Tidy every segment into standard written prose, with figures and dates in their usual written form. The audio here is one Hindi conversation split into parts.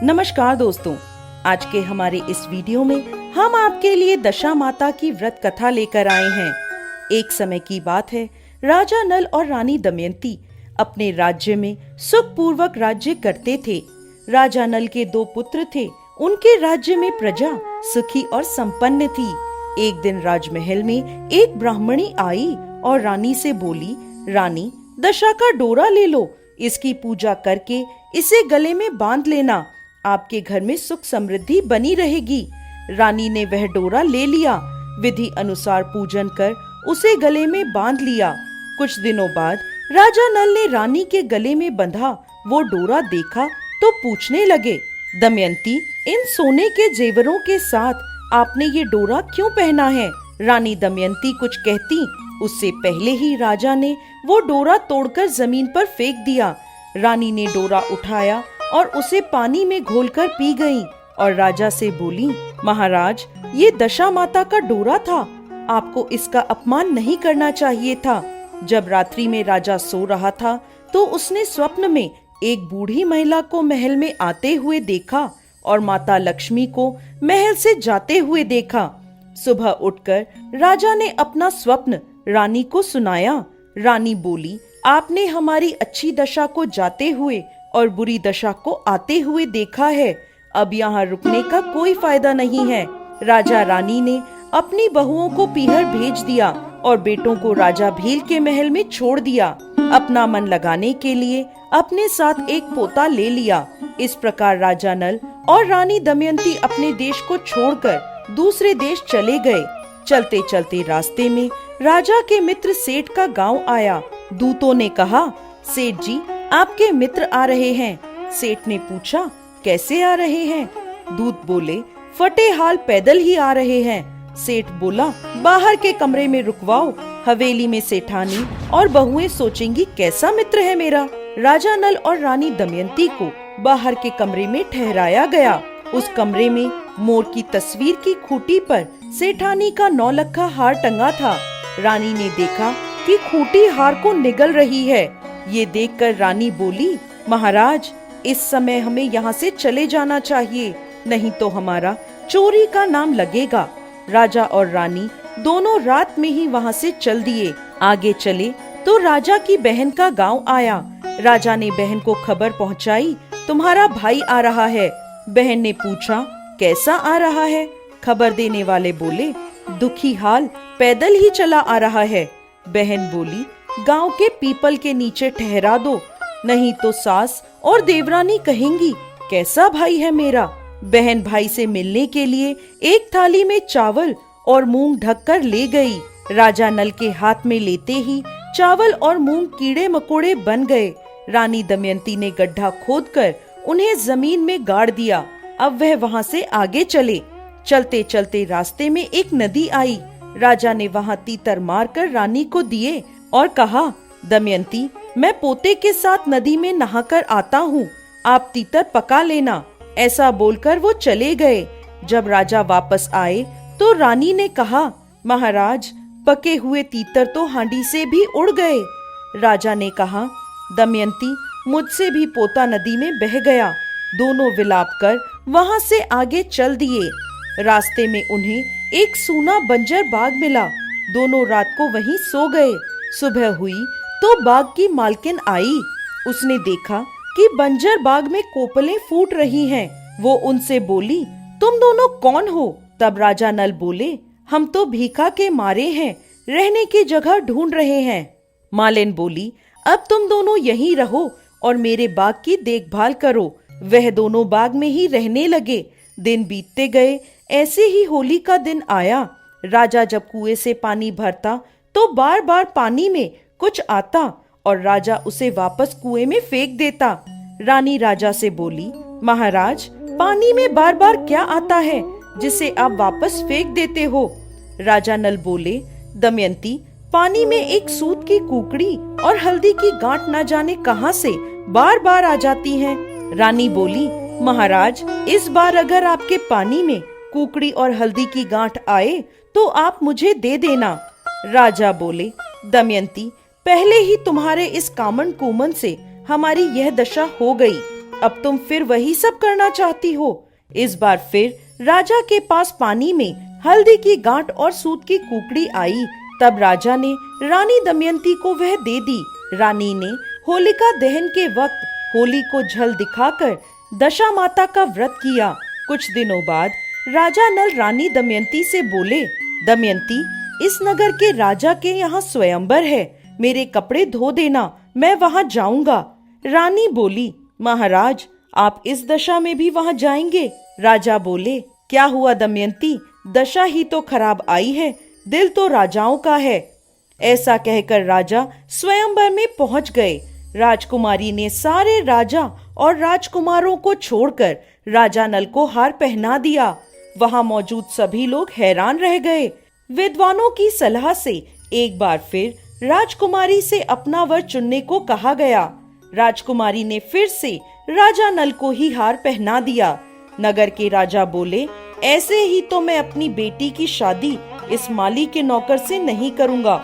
नमस्कार दोस्तों, आज के हमारे इस वीडियो में हम आपके लिए दशा माता की व्रत कथा लेकर आए हैं। एक समय की बात है, राजा नल और रानी दमयंती अपने राज्य में सुखपूर्वक राज्य करते थे। राजा नल के 2 पुत्र थे। उनके राज्य में प्रजा सुखी और संपन्न थी। एक दिन राजमहल में एक ब्राह्मणी आई और रानी से बोली, रानी, दशा का डोरा ले लो, इसकी पूजा करके इसे गले में बांध लेना, आपके घर में सुख समृद्धि बनी रहेगी। रानी ने वह डोरा ले लिया। विधि अनुसार पूजन कर उसे गले में बांध लिया। कुछ दिनों बाद राजा नल ने रानी के गले में बंधा वो डोरा देखा तो पूछने लगे, दमयंती, इन सोने के जेवरों के साथ आपने ये डोरा क्यों पहना है? रानी दमयंती कुछ कहती उससे पहले ही राजा ने वो डोरा तोड़कर जमीन पर फेंक दिया। रानी ने डोरा उठाया और उसे पानी में घोलकर पी गई और राजा से बोली, महाराज, ये दशा माता का डोरा था, आपको इसका अपमान नहीं करना चाहिए था। जब रात्रि में राजा सो रहा था तो उसने स्वप्न में एक बूढ़ी महिला को महल में आते हुए देखा और माता लक्ष्मी को महल से जाते हुए देखा। सुबह उठकर राजा ने अपना स्वप्न रानी को सुनाया। रानी बोली, आपने हमारी अच्छी दशा को जाते हुए और बुरी दशा को आते हुए देखा है, अब यहाँ रुकने का कोई फायदा नहीं है। राजा रानी ने अपनी बहुओं को पीहर भेज दिया और बेटों को राजा भील के महल में छोड़ दिया। अपना मन लगाने के लिए अपने साथ एक पोता ले लिया। इस प्रकार राजा नल और रानी दमयंती अपने देश को छोड़कर दूसरे देश चले गए। चलते चलते रास्ते में राजा के मित्र सेठ का गांव आया। दूतों ने कहा, सेठ जी, आपके मित्र आ रहे हैं। सेठ ने पूछा, कैसे आ रहे हैं? दूत बोले, फटे हाल पैदल ही आ रहे हैं। सेठ बोला, बाहर के कमरे में रुकवाओ, हवेली में सेठानी और बहुएं सोचेंगी कैसा मित्र है मेरा। राजा नल और रानी दमयंती को बाहर के कमरे में ठहराया गया। उस कमरे में मोर की तस्वीर की खूंटी पर सेठानी का 9 लक्खा हार टंगा था। रानी ने देखा कि खूंटी हार को निगल रही है। ये देखकर रानी बोली, महाराज, इस समय हमें यहाँ से चले जाना चाहिए, नहीं तो हमारा चोरी का नाम लगेगा। राजा और रानी दोनों रात में ही वहाँ से चल दिए। आगे चले तो राजा की बहन का गांव आया। राजा ने बहन को खबर पहुँचाई, तुम्हारा भाई आ रहा है। बहन ने पूछा, कैसा आ रहा है? खबर देने वाले बोले, दुखी हाल पैदल ही चला आ रहा है। बहन बोली, गांव के पीपल के नीचे ठहरा दो, नहीं तो सास और देवरानी कहेंगी कैसा भाई है मेरा। बहन भाई से मिलने के लिए एक थाली में चावल और मूंग ढककर ले गई। राजा नल के हाथ में लेते ही चावल और मूंग कीड़े मकोड़े बन गए। रानी दमयंती ने गड्ढा खोदकर उन्हें जमीन में गाड़ दिया। अब वह वहां से आगे चले। चलते चलते रास्ते में एक नदी आई। राजा ने वहां तीतर मारकर रानी को दिए और कहा, दमयंती, मैं पोते के साथ नदी में नहाकर आता हूँ, आप तीतर पका लेना। ऐसा बोलकर वो चले गए। जब राजा वापस आए तो रानी ने कहा, महाराज, पके हुए तीतर तो हांडी से भी उड़ गए। राजा ने कहा, दमयंती, मुझसे भी पोता नदी में बह गया। दोनों विलाप कर वहां से आगे चल दिए। रास्ते में उन्हें एक सूना बंजर बाग मिला। दोनों रात को वहीं सो गए। सुबह हुई तो बाग की मालकिन आई। उसने देखा कि बंजर बाग में कोपलें फूट रही हैं। वो उनसे बोली, तुम दोनों कौन हो? तब राजा नल बोले, हम तो भीखा के मारे हैं, रहने की जगह ढूंढ रहे हैं। मालिन बोली, अब तुम दोनों यहीं रहो और मेरे बाग की देखभाल करो। वह दोनों बाग में ही रहने लगे। दिन बीतते गए। ऐसे ही होली का दिन आया। राजा जब कुएं से पानी भरता तो बार बार पानी में कुछ आता और राजा उसे वापस कुएं में फेंक देता। रानी राजा से बोली, महाराज, पानी में बार बार क्या आता है जिसे आप वापस फेंक देते हो? राजा नल बोले, दमयंती, पानी में एक सूत की कुकड़ी और हल्दी की गांठ न जाने कहां से बार बार आ जाती हैं। रानी बोली, महाराज, इस बार अगर आपके पानी में कुकड़ी और हल्दी की गांठ आए तो आप मुझे दे देना। राजा बोले, दमयंती, पहले ही तुम्हारे इस कामन कुमन से हमारी यह दशा हो गई। अब तुम फिर वही सब करना चाहती हो। इस बार फिर राजा के पास पानी में हल्दी की गांठ और सूत की कुकड़ी आई। तब राजा ने रानी दमयंती को वह दे दी। रानी ने होलिका दहन के वक्त होली को जल दिखाकर दशा माता का व्रत किया। कुछ दिनों बाद राजा नल रानी दमयंती से बोले, दमयंती, इस नगर के राजा के यहाँ स्वयंवर है, मेरे कपड़े धो देना, मैं वहाँ जाऊंगा। रानी बोली, महाराज, आप इस दशा में भी वहाँ जाएंगे? राजा बोले, क्या हुआ दमयंती, दशा ही तो खराब आई है, दिल तो राजाओं का है। ऐसा कहकर राजा स्वयंवर में पहुंच गए। राजकुमारी ने सारे राजा और राजकुमारों को छोड़कर राजा नल को हार पहना दिया। वहां मौजूद सभी लोग हैरान रह गए। विद्वानों की सलाह से एक बार फिर राजकुमारी से अपना वर चुनने को कहा गया। राजकुमारी ने फिर से राजा नल को ही हार पहना दिया। नगर के राजा बोले, ऐसे ही तो मैं अपनी बेटी की शादी इस माली के नौकर से नहीं करूंगा।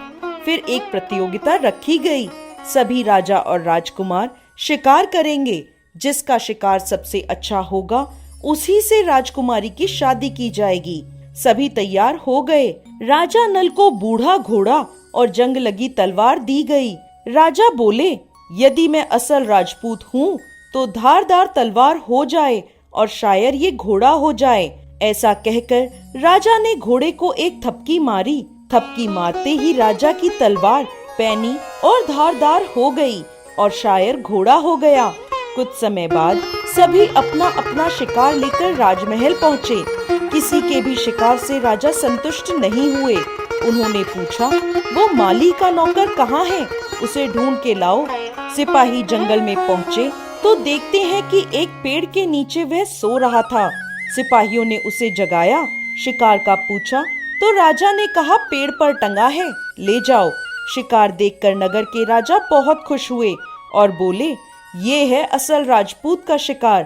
फिर एक प्रतियोगिता रखी गई। सभी राजा और राजकुमार शिकार करेंगे। जिसका शिकार सबसे अच्छा होगा उसी से राजकुमारी की शादी की जाएगी। सभी तैयार हो गए। राजा नल को बूढ़ा घोड़ा और जंग लगी तलवार दी गई। राजा बोले, यदि मैं असल राजपूत हूँ तो धारदार तलवार हो जाए और शायर ये घोड़ा हो जाए। ऐसा कहकर राजा ने घोड़े को एक थपकी मारी। थपकी मारते ही राजा की तलवार पैनी और धारदार हो गई और शायर घोड़ा हो गया। कुछ समय बाद सभी अपना अपना शिकार लेकर राजमहल पहुँचे। किसी के भी शिकार से राजा संतुष्ट नहीं हुए। उन्होंने पूछा, वो माली का नौकर कहाँ है? उसे ढूंढ के लाओ। सिपाही जंगल में पहुँचे तो देखते हैं कि एक पेड़ के नीचे वह सो रहा था। सिपाहियों ने उसे जगाया। शिकार का पूछा तो राजा ने कहा, पेड़ पर टंगा है, ले जाओ। शिकार देखकर नगर के राजा बहुत खुश हुए और बोले, ये है असल राजपूत का शिकार।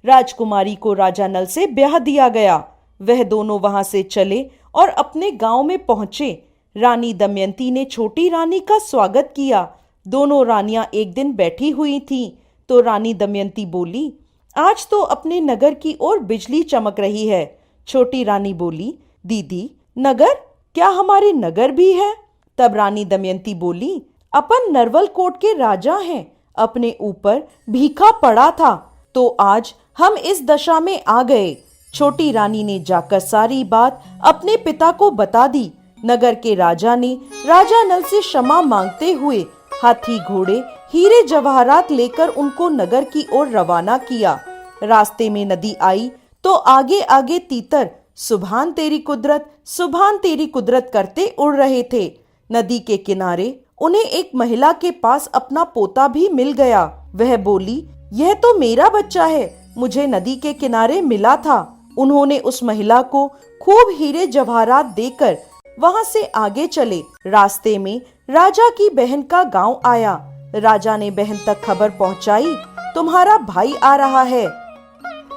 राजकुमारी को राजा नल से ब्याह दिया गया। वह दोनों वहां से चले और अपने गांव में पहुंचे। रानी दमयंती ने छोटी रानी का स्वागत किया। दोनों रानियां एक दिन बैठी हुई थीं, तो रानी दमयंती बोली, आज तो अपने नगर की ओर बिजली चमक रही है। छोटी रानी बोली, दीदी, नगर? क्या हमारे नगर भी है? तब रानी दमयंती बोली, अपन नरवल कोट के राजा हैं, अपने ऊपर भीखा पड़ा था तो आज हम इस दशा में आ गए। छोटी रानी ने जाकर सारी बात अपने पिता को बता दी। नगर के राजा ने राजा नल से क्षमा मांगते हुए हाथी, घोड़े, हीरे जवाहरात लेकर उनको नगर की ओर रवाना किया। रास्ते में नदी आई तो आगे आगे तीतर सुभान तेरी कुदरत, सुभान तेरी कुदरत करते उड़ रहे थे। नदी के किनारे उन्हें एक महिला के पास अपना पोता भी मिल गया। वह बोली, यह तो मेरा बच्चा है, मुझे नदी के किनारे मिला था। उन्होंने उस महिला को खूब हीरे जवाहरात देकर वहां से आगे चले। रास्ते में राजा की बहन का गांव आया। राजा ने बहन तक खबर पहुंचाई, तुम्हारा भाई आ रहा है।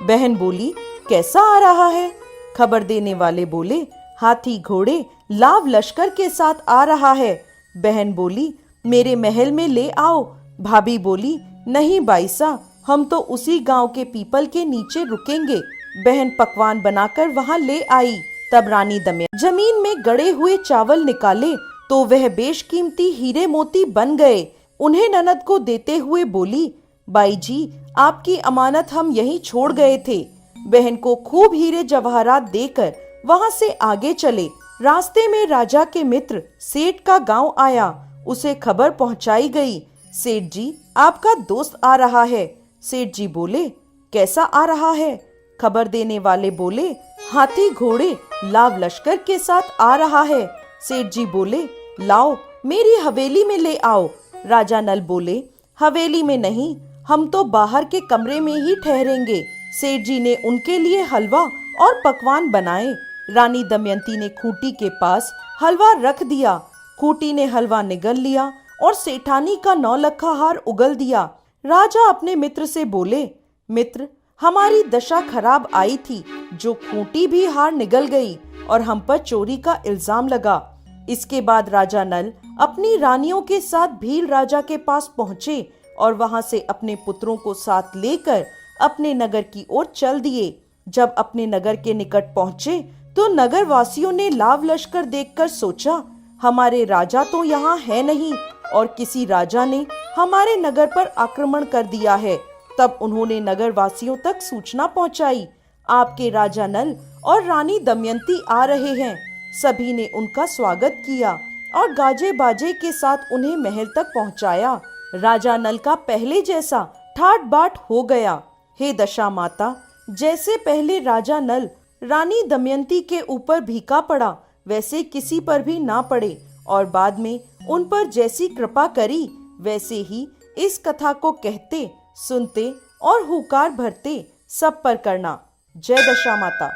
बहन बोली, कैसा आ रहा है? खबर देने वाले बोले, हाथी, घोड़े, लाव लश्कर के साथ आ रहा है। बहन बोली, मेरे महल में ले आओ। भाभी बोली, नहीं बाईसा, हम तो उसी गांव के पीपल के नीचे रुकेंगे। बहन पकवान बनाकर वहां ले आई। तब रानी दमयंती जमीन में गड़े हुए चावल निकाले तो वह बेशकीमती हीरे मोती बन गए। उन्हें ननद को देते हुए बोली, बाई जी, आपकी अमानत हम यहीं छोड़ गए थे। बहन को खूब हीरे जवाहरात देकर वहां से आगे चले। रास्ते में राजा के मित्र सेठ का गांव आया। उसे खबर पहुंचाई गई, सेठ जी, आपका दोस्त आ रहा है। सेठ जी बोले, कैसा आ रहा है? खबर देने वाले बोले, हाथी, घोड़े, लाव लश्कर के साथ आ रहा है। सेठ जी बोले, लाओ, मेरी हवेली में ले आओ। राजा नल बोले, हवेली में नहीं, हम तो बाहर के कमरे में ही ठहरेंगे। सेठ जी ने उनके लिए हलवा और पकवान बनाए। रानी दमयंती ने खूंटी के पास हलवा रख दिया। खूंटी ने हलवा निगल लिया और सेठानी का 9 लखा हार उगल दिया। राजा अपने मित्र से बोले, मित्र, हमारी दशा खराब आई थी, जो खूंटी भी हार निगल गई और हम पर चोरी का इल्जाम लगा। इसके बाद राजा नल अपनी रानियों के साथ भील राजा के पास पहुँचे और वहां से अपने पुत्रों को साथ लेकर अपने नगर की ओर चल दिए। जब अपने नगर के निकट पहुंचे तो नगर वासियों ने लाव लश्कर देखकर सोचा, हमारे राजा तो यहाँ है नहीं और किसी राजा ने हमारे नगर पर आक्रमण कर दिया है। तब उन्होंने नगर वासियों तक सूचना पहुंचाई, आपके राजा नल और रानी दमयंती आ रहे हैं। सभी ने उनका स्वागत किया और गाजे बाजे के साथ उन्हें महल तक पहुंचाया। राजा नल का पहले जैसा ठाट बाट हो गया। हे दशा माता, जैसे पहले राजा नल रानी दमयंती के ऊपर भीखा पड़ा वैसे किसी पर भी ना पड़े और बाद में उन पर जैसी कृपा करी वैसे ही इस कथा को कहते, सुनते और हुकार भरते सब पर करना। जय दशा माता।